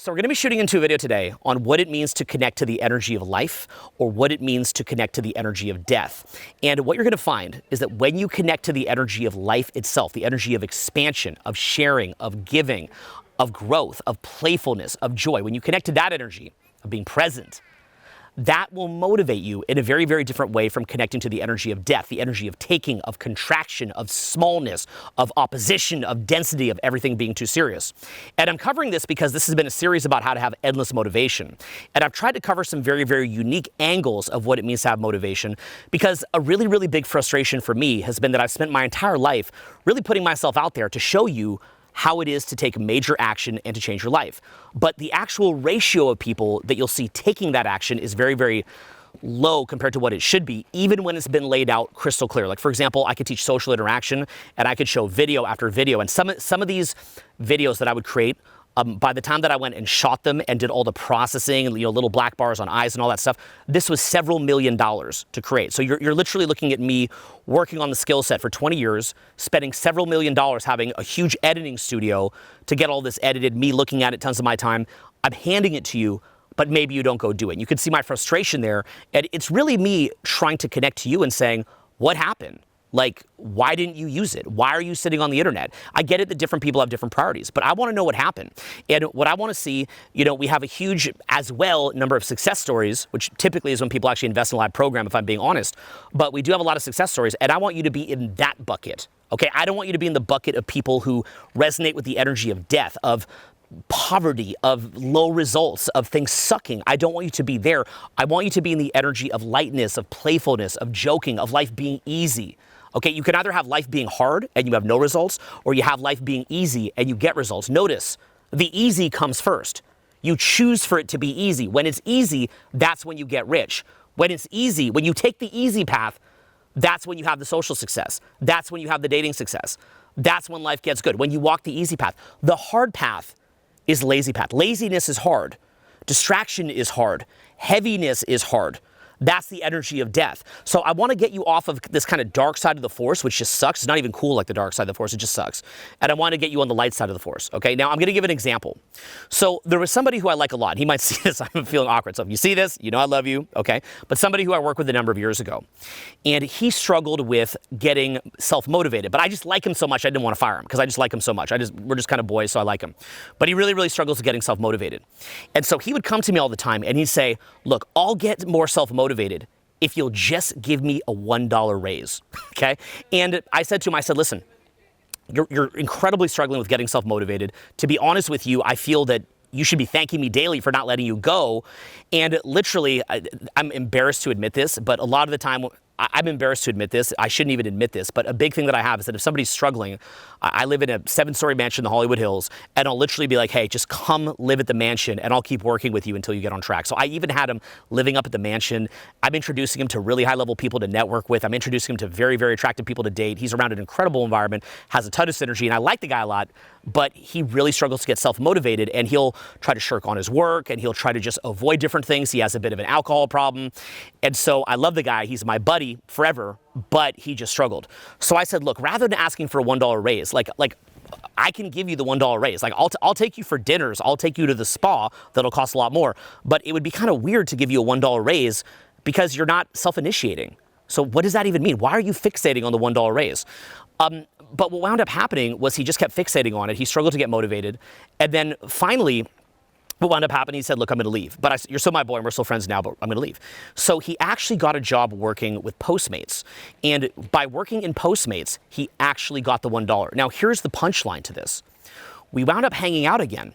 So we're going to be shooting into a video today on what it means to connect to the energy of life, or what it means to connect to the energy of death. And what you're going to find is that when you connect to the energy of life itself, the energy of expansion, of sharing, of giving, of growth, of playfulness, of joy, when you connect to that energy of being present, that will motivate you in a very, very different way from connecting to the energy of death, the energy of taking, of contraction, of smallness, of opposition, of density, of everything being too serious. And I'm covering this because this has been a series about how to have endless motivation. And I've tried to cover some very, very unique angles of what it means to have motivation, because a really, really big frustration for me has been that I've spent my entire life really putting myself out there to show you how it is to take major action and to change your life. But the actual ratio of people that you'll see taking that action is very, very low compared to what it should be, even when it's been laid out crystal clear. Like, for example, I could teach social interaction and I could show video after video. And some of these videos that I would create, by the time that I went and shot them and did all the processing and little black bars on eyes and all that stuff, this was several $1 million to create. So you're literally looking at me working on the skill set for 20 years, spending several $1 million, having a huge editing studio to get all this edited, me looking at it tons of my time. I'm handing it to you, but maybe you don't go do it. You can see my frustration there. And it's really me trying to connect to you and saying, what happened? Like, why didn't you use it? Why are you sitting on the internet? I get it that different people have different priorities, but I want to know what happened. And what I want to see, we have a huge, as well, number of success stories, which typically is when people actually invest in a live program, if I'm being honest. But we do have a lot of success stories, and I want you to be in that bucket, okay? I don't want you to be in the bucket of people who resonate with the energy of death, of poverty, of low results, of things sucking. I don't want you to be there. I want you to be in the energy of lightness, of playfulness, of joking, of life being easy. Okay, you can either have life being hard and you have no results, or you have life being easy and you get results. Notice, the easy comes first. You choose for it to be easy. When it's easy, that's when you get rich. When it's easy, when you take the easy path, that's when you have the social success. That's when you have the dating success. That's when life gets good, when you walk the easy path. The hard path is lazy path. Laziness is hard. Distraction is hard. Heaviness is hard. That's the energy of death. So I want to get you off of this kind of dark side of the force, which just sucks. It's not even cool like the dark side of the force. It just sucks. And I want to get you on the light side of the force. Okay, now I'm going to give an example. So there was somebody who I like a lot. He might see this. I'm feeling awkward. So if you see this, you know I love you. Okay, but somebody who I worked with a number of years ago. And he struggled with getting self-motivated. But I just like him so much, I didn't want to fire him because I just like him so much. We're just kind of boys, so I like him. But he really, really struggles with getting self-motivated. And so he would come to me all the time and he'd say, look, I'll get more self-motivated if you'll just give me a $1 raise, okay? And I said to him, listen, you're incredibly struggling with getting self-motivated. To be honest with you, I feel that you should be thanking me daily for not letting you go. And literally, I'm embarrassed to admit this, but a lot of the time, I'm embarrassed to admit this. I shouldn't even admit this, but a big thing that I have is that if somebody's struggling, I live in a 7-story mansion in the Hollywood Hills, and I'll literally be like, hey, just come live at the mansion, and I'll keep working with you until you get on track. So I even had him living up at the mansion. I'm introducing him to really high-level people to network with. I'm introducing him to very, very attractive people to date. He's around an incredible environment, has a ton of synergy, and I like the guy a lot, but he really struggles to get self-motivated, and he'll try to shirk on his work, and he'll try to just avoid different things. He has a bit of an alcohol problem, and so I love the guy. He's my buddy forever, but he just struggled. So I said, look, rather than asking for a $1 raise, like I can give you the $1 raise. Like I'll take you for dinners. I'll take you to the spa. That'll cost a lot more. But it would be kind of weird to give you a $1 raise because you're not self-initiating. So what does that even mean? Why are you fixating on the $1 raise? But what wound up happening was he just kept fixating on it. He struggled to get motivated. And then finally, what wound up happening, he said, look, I'm going to leave. But you're still my boy, and we're still friends now, but I'm going to leave. So he actually got a job working with Postmates. And by working in Postmates, he actually got the $1. Now, here's the punchline to this. We wound up hanging out again.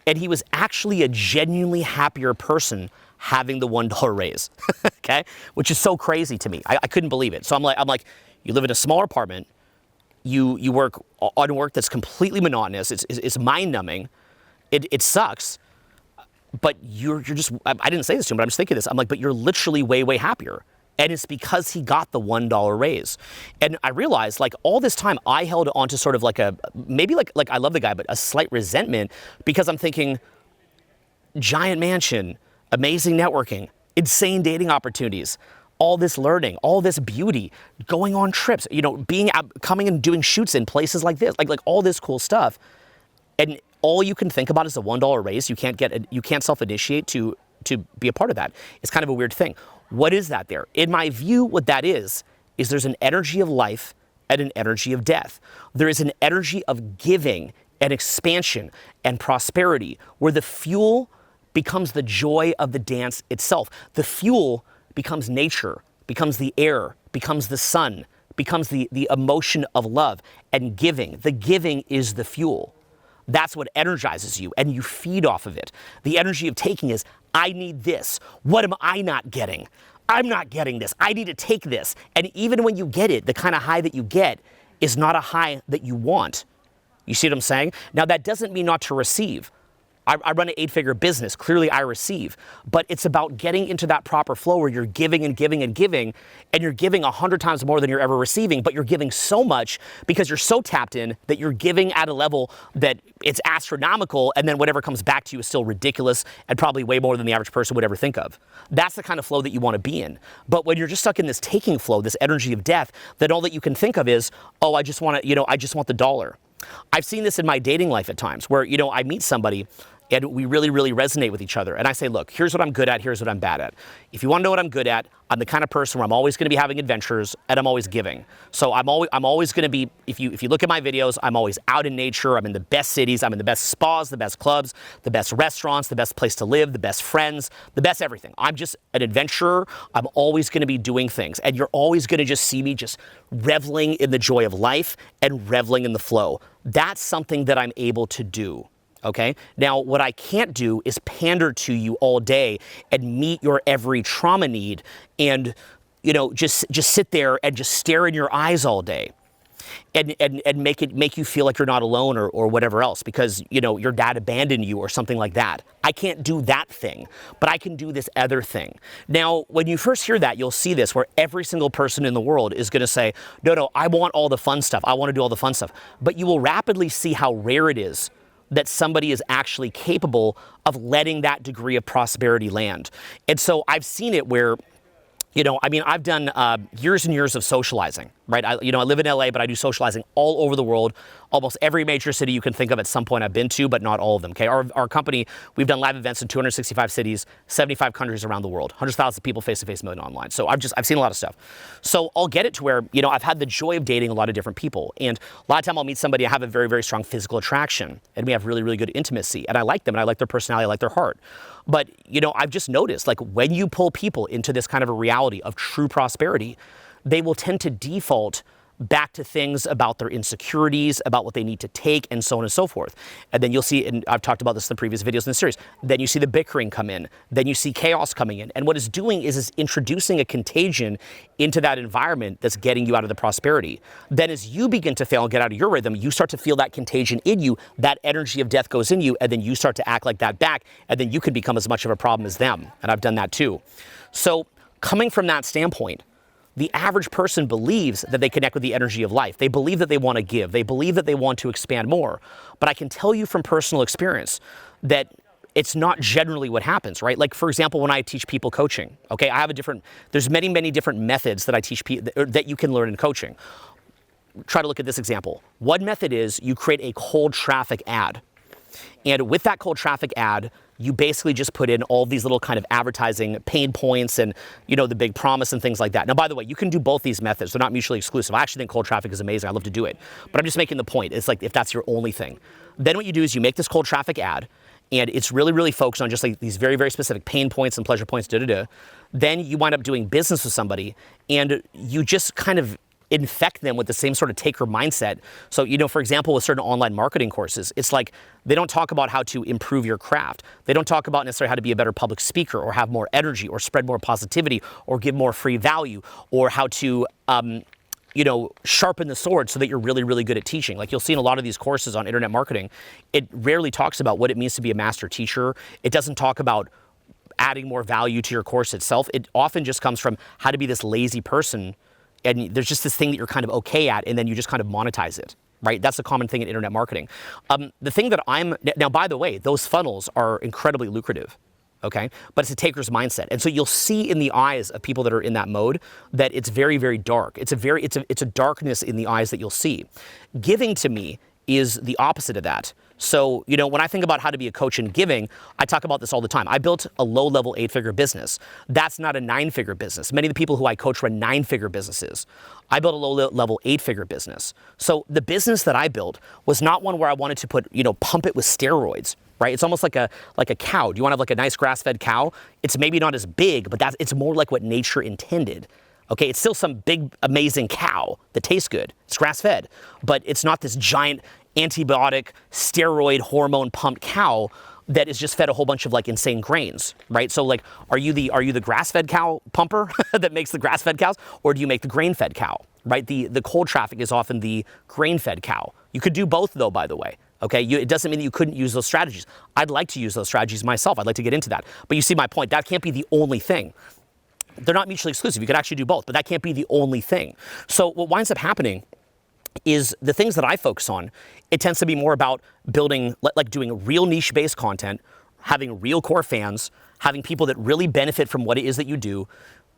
And he was actually a genuinely happier person having the $1 raise, okay? Which is so crazy to me. I couldn't believe it. So I'm like, you live in a smaller apartment. You work on work that's completely monotonous. It's mind-numbing. It sucks. But you're just, I didn't say this to him, but I'm just thinking this. I'm like, but you're literally way, way happier. And it's because he got the $1 raise. And I realized, like, all this time I held on to sort of like maybe like I love the guy, but a slight resentment, because I'm thinking, giant mansion, amazing networking, insane dating opportunities, all this learning, all this beauty, going on trips, being coming and doing shoots in places like this, like all this cool stuff. And all you can think about is a $1 raise. You can't self-initiate to be a part of that. It's kind of a weird thing. What is that there? In my view, what that is there's an energy of life and an energy of death. There is an energy of giving and expansion and prosperity where the fuel becomes the joy of the dance itself. The fuel becomes nature, becomes the air, becomes the sun, becomes the emotion of love and giving. The giving is the fuel. That's what energizes you, and you feed off of it. The energy of taking is, I need this. What am I not getting? I'm not getting this. I need to take this. And even when you get it, the kind of high that you get is not a high that you want. You see what I'm saying? Now, that doesn't mean not to receive. I run an 8-figure business. Clearly, I receive. But it's about getting into that proper flow where you're giving and giving and giving, and you're giving 100 times more than you're ever receiving, but you're giving so much because you're so tapped in that you're giving at a level that it's astronomical, and then whatever comes back to you is still ridiculous and probably way more than the average person would ever think of. That's the kind of flow that you want to be in. But when you're just stuck in this taking flow, this energy of death, then all that you can think of is, oh, I just want the dollar. I've seen this in my dating life at times where, I meet somebody and we really, really resonate with each other. And I say, look, here's what I'm good at, here's what I'm bad at. If you want to know what I'm good at, I'm the kind of person where I'm always going to be having adventures and I'm always giving. So I'm always going to be, if you look at my videos, I'm always out in nature, I'm in the best cities, I'm in the best spas, the best clubs, the best restaurants, the best place to live, the best friends, the best everything. I'm just an adventurer. I'm always going to be doing things. And you're always going to just see me just reveling in the joy of life and reveling in the flow. That's something that I'm able to do. Okay. Now, what I can't do is pander to you all day and meet your every trauma need and, just sit there and just stare in your eyes all day and make you feel like you're not alone or whatever else because, your dad abandoned you or something like that. I can't do that thing, but I can do this other thing. Now, when you first hear that, you'll see this where every single person in the world is going to say, no, I want all the fun stuff. I want to do all the fun stuff. But you will rapidly see how rare it is that somebody is actually capable of letting that degree of prosperity land. And so I've seen it where, I've done years and years of socializing, right? I live in LA, but I do socializing all over the world. Almost every major city you can think of at some point I've been to, but not all of them, okay? Our company, we've done live events in 265 cities, 75 countries around the world, 100,000 people face-to-face, million online. So I've seen a lot of stuff. So I'll get it to where, I've had the joy of dating a lot of different people. And a lot of time I'll meet somebody, I have a very, very strong physical attraction, and we have really, really good intimacy. And I like them, and I like their personality, I like their heart. But, I've just noticed, like, when you pull people into this kind of a reality of true prosperity, they will tend to default back to things about their insecurities, about what they need to take, and so on and so forth. And then you'll see, and I've talked about this in the previous videos in the series, then you see the bickering come in, then you see chaos coming in. And what it's doing is introducing a contagion into that environment that's getting you out of the prosperity. Then as you begin to fail and get out of your rhythm, you start to feel that contagion in you, that energy of death goes in you, and then you start to act like that back, and then you can become as much of a problem as them. And I've done that too. So coming from that standpoint, the average person believes that they connect with the energy of life. They believe that they want to give. They believe that they want to expand more. But I can tell you from personal experience that it's not generally what happens, right? Like, for example, when I teach people coaching, okay, there's many, many different methods that I teach people that you can learn in coaching. Try to look at this example. One method is you create a cold traffic ad. And with that cold traffic ad, you basically just put in all these little kind of advertising pain points and, the big promise and things like that. Now, by the way, you can do both these methods. They're not mutually exclusive. I actually think cold traffic is amazing. I love to do it. But I'm just making the point. It's like if that's your only thing. Then what you do is you make this cold traffic ad, and it's really, really focused on just like these very, very specific pain points and pleasure points, Then you wind up doing business with somebody, and you just kind of infect them with the same sort of taker mindset. So, for example, with certain online marketing courses, it's like they don't talk about how to improve your craft. They don't talk about necessarily how to be a better public speaker or have more energy or spread more positivity or give more free value or how to, sharpen the sword so that you're really, really good at teaching. Like you'll see in a lot of these courses on internet marketing, it rarely talks about what it means to be a master teacher. It doesn't talk about adding more value to your course itself. It often just comes from how to be this lazy person. And there's just this thing that you're kind of okay at, and then you just kind of monetize it, right? That's a common thing in internet marketing. The thing that now, by the way, those funnels are incredibly lucrative, okay? But it's a taker's mindset. And so you'll see in the eyes of people that are in that mode that it's very, very dark. It's a darkness in the eyes that you'll see. Giving to me is the opposite of that. So, when I think about how to be a coach in giving, I talk about this all the time. I built a low-level 8-figure business. That's not a 9-figure business. Many of the people who I coach run 9-figure businesses. I built a low-level 8-figure business. So the business that I built was not one where I wanted to pump it with steroids, right? It's almost like a cow. Do you want to have like a nice grass-fed cow? It's maybe not as big, but it's more like what nature intended. Okay, it's still some big, amazing cow that tastes good. It's grass-fed, but it's not this giant antibiotic, steroid, hormone pumped cow that is just fed a whole bunch of like insane grains, right? So like, are you the grass-fed cow pumper that makes the grass-fed cows, or do you make the grain-fed cow, right? The cold traffic is often the grain-fed cow. You could do both though, by the way. Okay, it doesn't mean that you couldn't use those strategies. I'd like to use those strategies myself. I'd like to get into that. But you see my point, that can't be the only thing. They're not mutually exclusive. You could actually do both, but that can't be the only thing. So what winds up happening is the things that I focus on, it tends to be more about building, like doing real niche-based content, having real core fans, having people that really benefit from what it is that you do,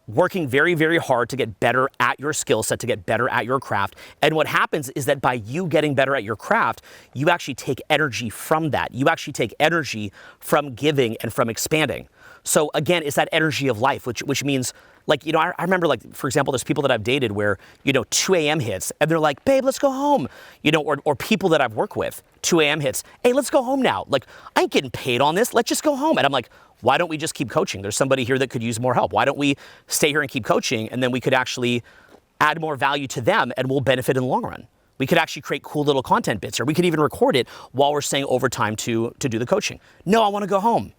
working very, very hard to get better at your skill set, to get better at your craft. And what happens is that by you getting better at your craft, you actually take energy from that. You actually take energy from giving and from expanding. So again, it's that energy of life, which means, like, I remember, like, for example, there's people that I've dated where, 2 a.m. hits and they're like, babe, let's go home. Or people that I've worked with, 2 a.m. hits, hey, let's go home now. Like, I ain't getting paid on this. Let's just go home. And I'm like, why don't we just keep coaching? There's somebody here that could use more help. Why don't we stay here and keep coaching? And then we could actually add more value to them and we'll benefit in the long run. We could actually create cool little content bits, or we could even record it while we're staying overtime to do the coaching. No, I want to go home.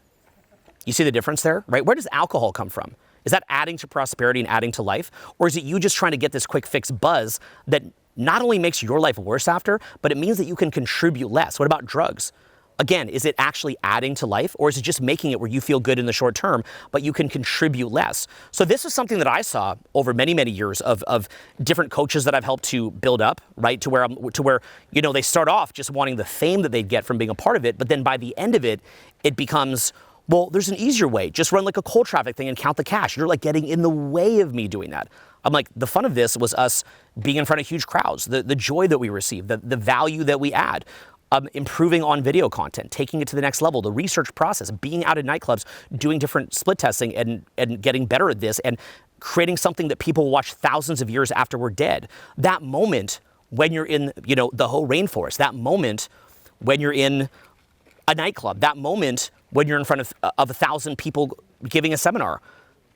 You see the difference there, right? Where does alcohol come from? Is that adding to prosperity and adding to life? Or is it you just trying to get this quick fix buzz that not only makes your life worse after, but it means that you can contribute less? What about drugs? Again, is it actually adding to life, or is it just making it where you feel good in the short term, but you can contribute less? So this is something that I saw over many, many years of different coaches that I've helped to build up, right? To where they start off just wanting the fame that they'd get from being a part of it, but then by the end of it, it becomes, well, there's an easier way. Just run like a cold traffic thing and count the cash. You're like getting in the way of me doing that. I'm like, the fun of this was us being in front of huge crowds, the joy that we receive, the value that we add, improving on video content, taking it to the next level, the research process, being out at nightclubs, doing different split testing and getting better at this and creating something that people will watch thousands of years after we're dead. That moment when you're in, the whole rainforest, that moment when you're in a nightclub, that moment when you're in front of 1,000 people giving a seminar.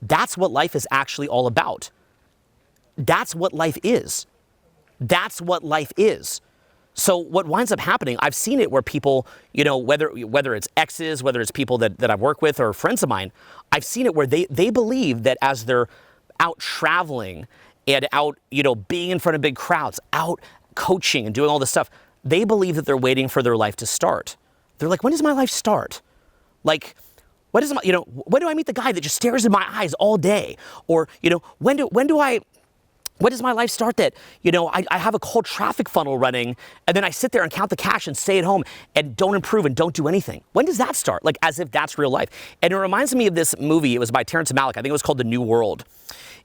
That's what life is actually all about. That's what life is. That's what life is. So what winds up happening, I've seen it where people, whether it's exes, whether it's people that I've worked with or friends of mine, I've seen it where they believe that as they're out traveling and out, being in front of big crowds, out coaching and doing all this stuff, they believe that they're waiting for their life to start. They're like, when does my life start? Like, when do I meet the guy that just stares in my eyes all day? Or, when does my life start that, I have a cold traffic funnel running and then I sit there and count the cash and stay at home and don't improve and don't do anything? When does that start? Like, as if that's real life. And it reminds me of this movie. It was by Terrence Malick. I think it was called The New World.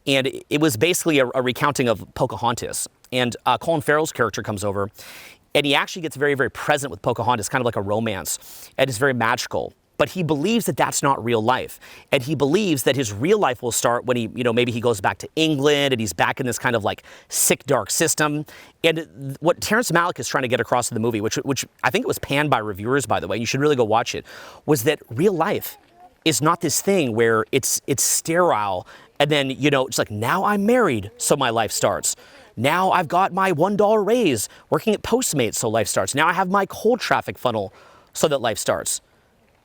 And it was basically a recounting of Pocahontas. And Colin Farrell's character comes over and he actually gets very, very present with Pocahontas, kind of like a romance. And it's very magical. But he believes that that's not real life. And he believes that his real life will start when he, maybe he goes back to England and he's back in this kind of like sick, dark system. And what Terrence Malick is trying to get across in the movie, which I think it was panned by reviewers, by the way, you should really go watch it, was that real life is not this thing where it's sterile and then, it's like, now I'm married, so my life starts. Now I've got my $1 raise working at Postmates, so life starts. Now I have my cold traffic funnel, so that life starts.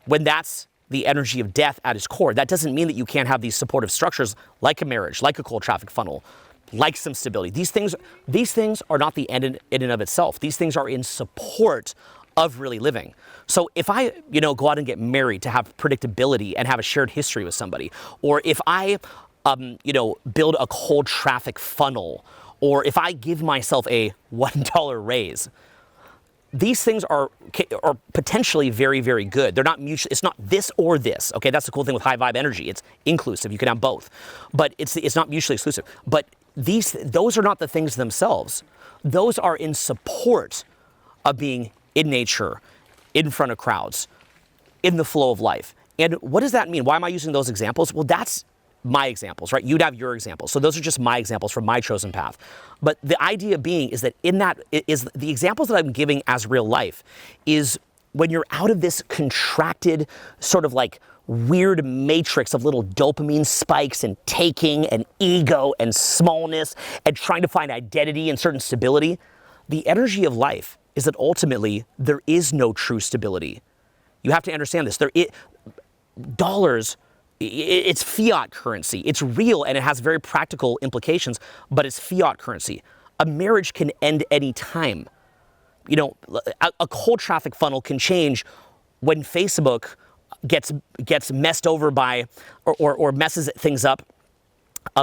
When that's the energy of death at its core, that doesn't mean that you can't have these supportive structures like a marriage, like a cold traffic funnel, like some stability. These things are not the end in and of itself. These things are in support of really living. So if I, go out and get married to have predictability and have a shared history with somebody, or if I, build a cold traffic funnel, or if I give myself a $1 raise, these things are potentially very, very good. They're not mutual. It's not this or this. Okay, that's the cool thing with high vibe energy. It's inclusive. You can have both, but it's not mutually exclusive. But those are not the things themselves. Those are in support of being in nature, in front of crowds, in the flow of life. And what does that mean? Why am I using those examples? Well, that's my examples, right? You'd have your examples. So those are just my examples from my chosen path. But the idea being is that in that is the examples that I'm giving as real life is when you're out of this contracted sort of like weird matrix of little dopamine spikes and taking and ego and smallness and trying to find identity and certain stability. The energy of life is that ultimately there is no true stability. You have to understand this. Dollars, it's fiat currency. It's real and it has very practical implications, but it's fiat currency. A marriage can end any time. You know, a cold traffic funnel can change when Facebook gets messed over by or messes things up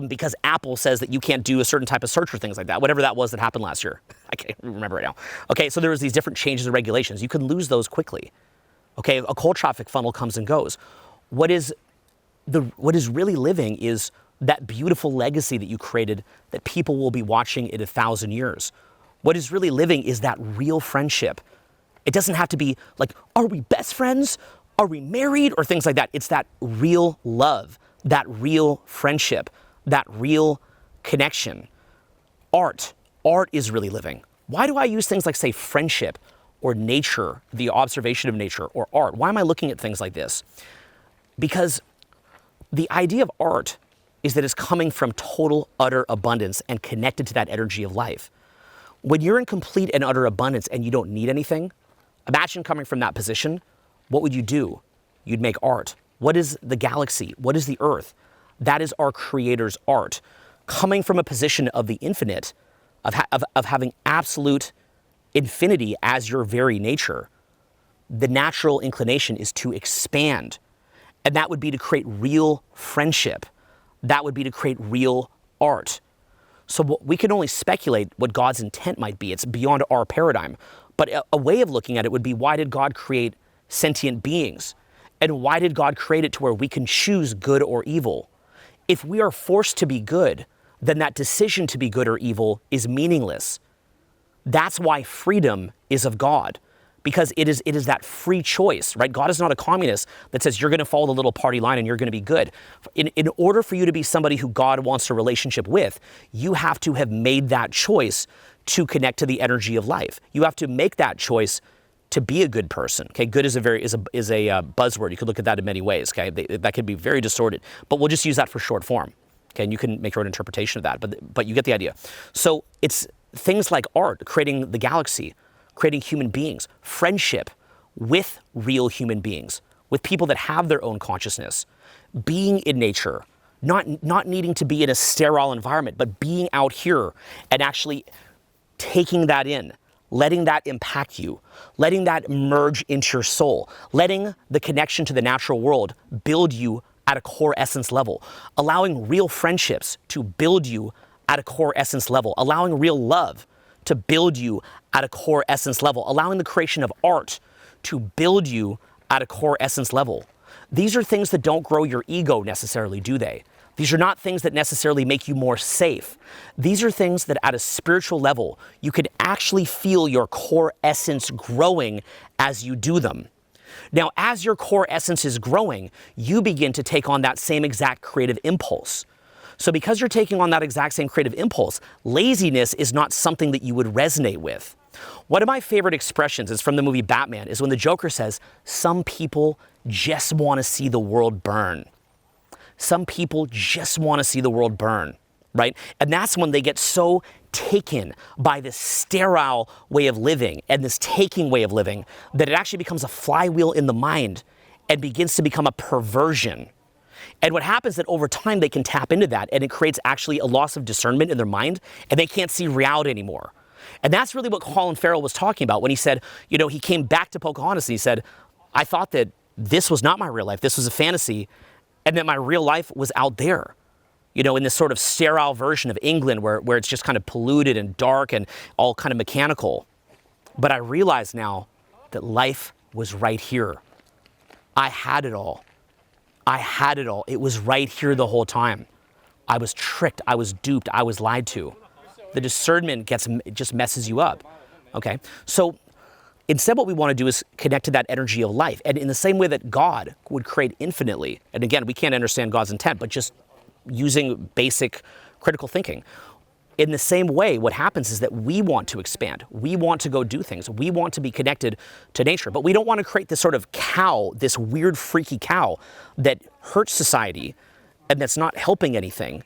because Apple says that you can't do a certain type of search or things like that, whatever that was that happened last year. I can't remember right now. Okay, so there was these different changes and regulations. You can lose those quickly. Okay, a cold traffic funnel comes and goes. What is really living is that beautiful legacy that you created that people will be watching in 1,000 years. What is really living is that real friendship. It doesn't have to be like, are we best friends? Are we married? Or things like that. It's that real love, that real friendship, that real connection. Art is really living. Why do I use things like, say, friendship or nature, the observation of nature, or art? Why am I looking at things like this? Because the idea of art is that it's coming from total, utter abundance and connected to that energy of life. When you're in complete and utter abundance and you don't need anything, imagine coming from that position. What would you do? You'd make art. What is the galaxy? What is the earth? That is our creator's art. Coming from a position of the infinite, of having absolute infinity as your very nature, the natural inclination is to expand. And that would be to create real friendship. That would be to create real art. So we can only speculate what God's intent might be. It's beyond our paradigm. But a way of looking at it would be, why did God create sentient beings? And why did God create it to where we can choose good or evil? If we are forced to be good, then that decision to be good or evil is meaningless. That's why freedom is of God, because it is that free choice, right? God is not a communist that says you're going to follow the little party line and you're going to be good. In order for you to be somebody who God wants a relationship with, you have to have made that choice to connect to the energy of life. You have to make that choice to be a good person. Okay, good is a buzzword. You could look at that in many ways. Okay, that could be very distorted, but we'll just use that for short form. Okay, and you can make your own interpretation of that, but you get the idea. So it's things like art, creating the galaxy, creating human beings, friendship with real human beings, with people that have their own consciousness, being in nature, not needing to be in a sterile environment, but being out here and actually taking that in, letting that impact you, letting that merge into your soul, letting the connection to the natural world build you at a core essence level, allowing real friendships to build you at a core essence level, allowing real love to build you at a core essence level, allowing the creation of art to build you at a core essence level. These are things that don't grow your ego necessarily, do they? These are not things that necessarily make you more safe. These are things that at a spiritual level, you can actually feel your core essence growing as you do them. Now, as your core essence is growing, you begin to take on that same exact creative impulse. So because you're taking on that exact same creative impulse, laziness is not something that you would resonate with. One of my favorite expressions is from the movie Batman, is when the Joker says, some people just want to see the world burn. Some people just want to see the world burn, right? And that's when they get so taken by this sterile way of living and this taking way of living that it actually becomes a flywheel in the mind and begins to become a perversion. And what happens is that over time they can tap into that and it creates actually a loss of discernment in their mind and they can't see reality anymore. And that's really what Colin Farrell was talking about when he said, you know, he came back to Pocahontas and he said, I thought that this was not my real life, this was a fantasy, and that my real life was out there, you know, in this sort of sterile version of England where it's just kind of polluted and dark and all kind of mechanical. But I realize now that life was right here. I had it all. I had it all. It was right here the whole time. I was tricked. I was duped. I was lied to. The discernment just messes you up. Okay. So Instead, what we want to do is connect to that energy of life. And in the same way that God would create infinitely, and again, we can't understand God's intent, but just using basic critical thinking, in the same way, what happens is that we want to expand. We want to go do things. We want to be connected to nature, but we don't want to create this sort of cow, this weird, freaky cow that hurts society and that's not helping anything,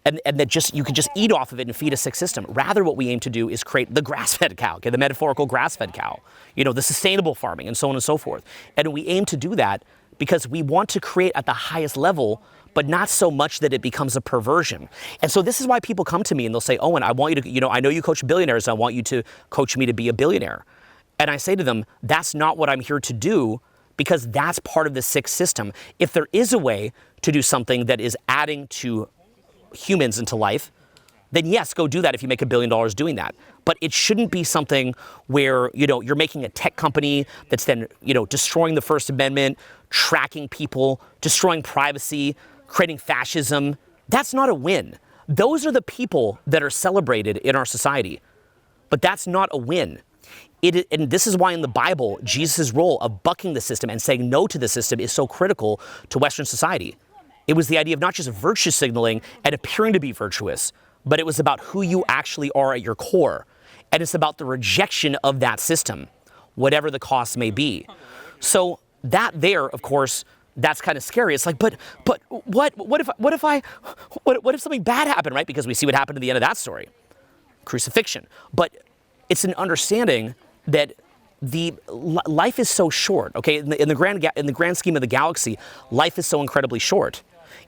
and that just you can just eat off of it and feed a sick system. Rather, what we aim to do is create the grass-fed cow, okay, the metaphorical grass-fed cow, the sustainable farming and so on and so forth. And we aim to do that because we want to create at the highest level, but not so much that it becomes a perversion. And so this is why people come to me and they'll say, Owen, I want you to, I know you coach billionaires, I want you to coach me to be a billionaire. And I say to them, that's not what I'm here to do, because that's part of the sick system. If there is a way to do something that is adding to humans into life, then yes, go do that if you make $1 billion doing that. But it shouldn't be something where, you're making a tech company that's then, destroying the First Amendment, tracking people, destroying privacy, creating fascism. That's not a win. Those are the people that are celebrated in our society. But that's not a win. And this is why in the Bible, Jesus' role of bucking the system and saying no to the system is so critical to Western society. It was the idea of not just virtue signaling and appearing to be virtuous, but it was about who you actually are at your core. And it's about the rejection of that system, whatever the cost may be. So that there, of course, that's kind of scary. It's like, but what if something bad happened, right? Because we see what happened at the end of that story, crucifixion. But it's an understanding that life is so short. Okay, in the grand scheme of the galaxy, life is so incredibly short.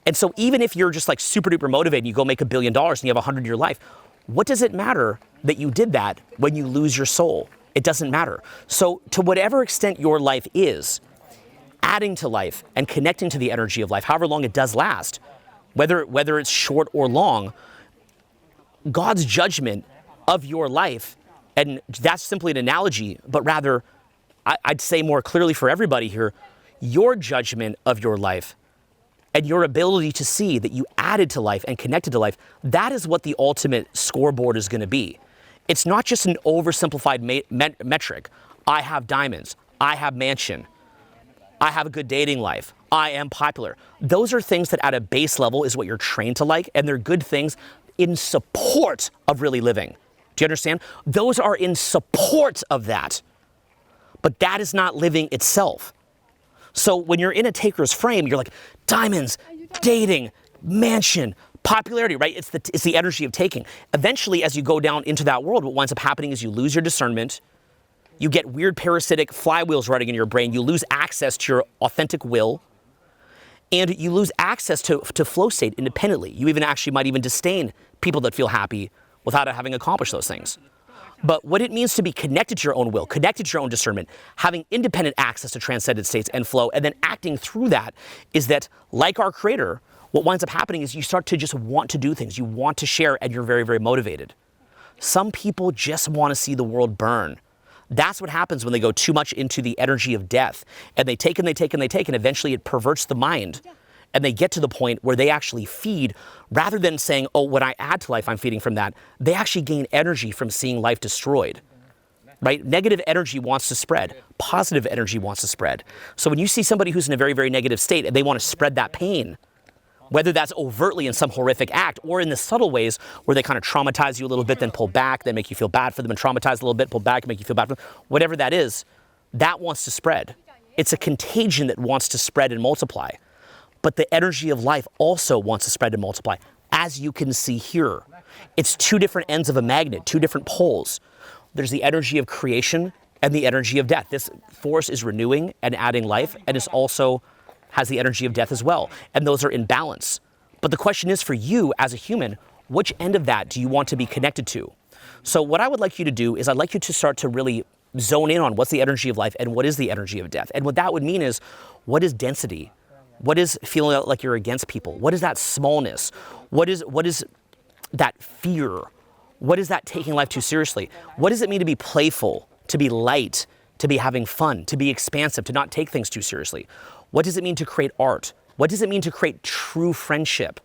And so even if you're just like super duper motivated, and you go make $1 billion and you have a 100-year life, what does it matter that you did that when you lose your soul? It doesn't matter. So to whatever extent your life is, adding to life and connecting to the energy of life, however long it does last, whether it's short or long, God's judgment of your life, and that's simply an analogy, but rather, I'd say more clearly for everybody here, your judgment of your life and your ability to see that you added to life and connected to life, that is what the ultimate scoreboard is going to be. It's not just an oversimplified metric. I have diamonds. I have mansion. I have a good dating life. I am popular. Those are things that at a base level is what you're trained to like, and they're good things in support of really living. Do you understand? Those are in support of that. But that is not living itself. So when you're in a taker's frame, you're like, diamonds, dating, mansion, popularity, right? It's the energy of taking. Eventually, as you go down into that world, what winds up happening is you lose your discernment. You get weird parasitic flywheels running in your brain. You lose access to your authentic will. And you lose access to flow state independently. You even actually might even disdain people that feel happy without having accomplished those things. But what it means to be connected to your own will, connected to your own discernment, having independent access to transcended states and flow, and then acting through that, is that, like our Creator, what winds up happening is you start to just want to do things. You want to share, and you're very, very motivated. Some people just want to see the world burn. That's what happens when they go too much into the energy of death. And they take and they take and they take, and eventually it perverts the mind. And they get to the point where they actually feed, rather than saying, oh, when I add to life, I'm feeding from that, they actually gain energy from seeing life destroyed, right? Negative energy wants to spread. Positive energy wants to spread. So when you see somebody who's in a very, very negative state and they want to spread that pain, whether that's overtly in some horrific act or in the subtle ways where they kind of traumatize you a little bit, then pull back, then make you feel bad for them, and traumatize a little bit, pull back, and make you feel bad for them, whatever that is, that wants to spread. It's a contagion that wants to spread and multiply. But the energy of life also wants to spread and multiply, as you can see here. It's two different ends of a magnet, two different poles. There's the energy of creation and the energy of death. This force is renewing and adding life, and it also has the energy of death as well. And those are in balance. But the question is, for you as a human, which end of that do you want to be connected to? So what I would like you to do is I'd like you to start to really zone in on what's the energy of life and what is the energy of death. And what that would mean is, what is density? What is feeling like you're against people? What is that smallness? What is that fear? What is that taking life too seriously? What does it mean to be playful, to be light, to be having fun, to be expansive, to not take things too seriously? What does it mean to create art? What does it mean to create true friendship?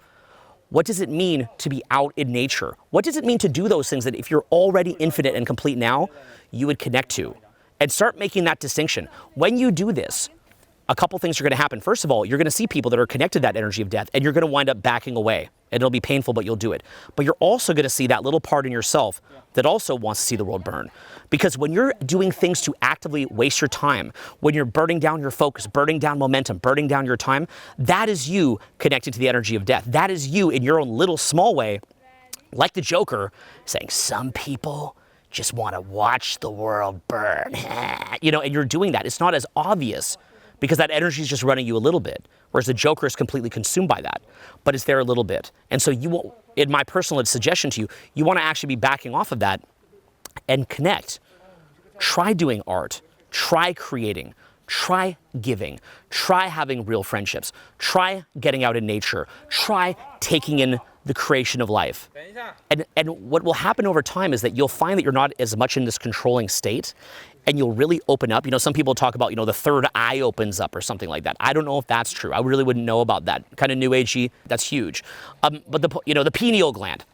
What does it mean to be out in nature? What does it mean to do those things that if you're already infinite and complete now, you would connect to? And start making that distinction. When you do this, a couple things are going to happen. First of all, you're going to see people that are connected to that energy of death, and you're going to wind up backing away. And it'll be painful, but you'll do it. But you're also going to see that little part in yourself that also wants to see the world burn. Because when you're doing things to actively waste your time, when you're burning down your focus, burning down momentum, burning down your time, that is you connected to the energy of death. That is you in your own little small way, like the Joker, saying, some people just want to watch the world burn. You know, and you're doing that. It's not as obvious because that energy is just running you a little bit, whereas the Joker is completely consumed by that, but it's there a little bit. And so you won't, in my personal suggestion to you, you want to actually be backing off of that and connect. Try doing art, try creating, try giving, try having real friendships, try getting out in nature, try taking in the creation of life. And what will happen over time is that you'll find that you're not as much in this controlling state, and you'll really open up. You know, some people talk about, you know, the third eye opens up or something like that. I don't know if that's true. I really wouldn't know about that. Kind of new agey, that's huge. But the pineal gland,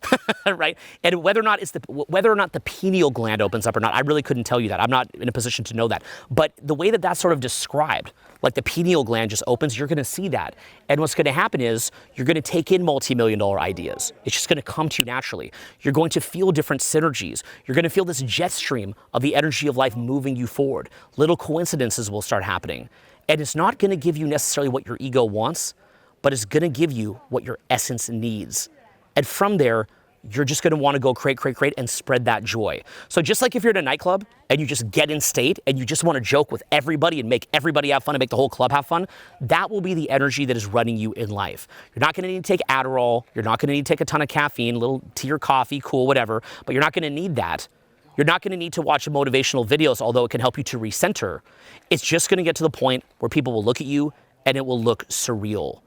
right? And whether or not the pineal gland opens up or not, I really couldn't tell you that. I'm not in a position to know that. But the way that that's sort of described, like the pineal gland just opens, you're going to see that. And what's going to happen is you're going to take in multi-million-dollar ideas. It's just going to come to you naturally. You're going to feel different synergies. You're going to feel this jet stream of the energy of life moving you forward. Little coincidences will start happening. And it's not going to give you necessarily what your ego wants, but it's going to give you what your essence needs. And from there, you're just going to want to go create, and spread that joy. So just like if you're in a nightclub and you just get in state and you just want to joke with everybody and make everybody have fun and make the whole club have fun, that will be the energy that is running you in life. You're not going to need to take Adderall. You're not going to need to take a ton of caffeine, a little tea or coffee, cool, whatever, but you're not going to need that. You're not going to need to watch motivational videos, although it can help you to recenter. It's just going to get to the point where people will look at you and it will look surreal.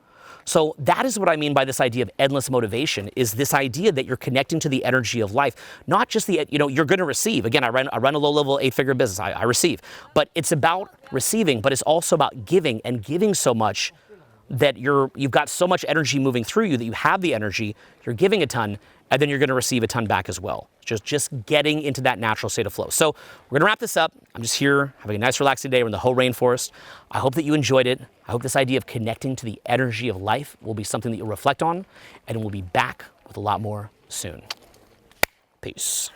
So that is what I mean by this idea of endless motivation, is this idea that you're connecting to the energy of life, not just the, you're going to receive. Again, I run a low-level 8-figure business. I receive. But it's about receiving, but it's also about giving, and giving so much that you've got so much energy moving through you that you have the energy, you're giving a ton, and then you're going to receive a ton back as well. Just getting into that natural state of flow. So we're going to wrap this up. I'm just here having a nice relaxing day. We're in the whole rainforest. I hope that you enjoyed it. I hope this idea of connecting to the energy of life will be something that you'll reflect on, and we'll be back with a lot more soon. Peace.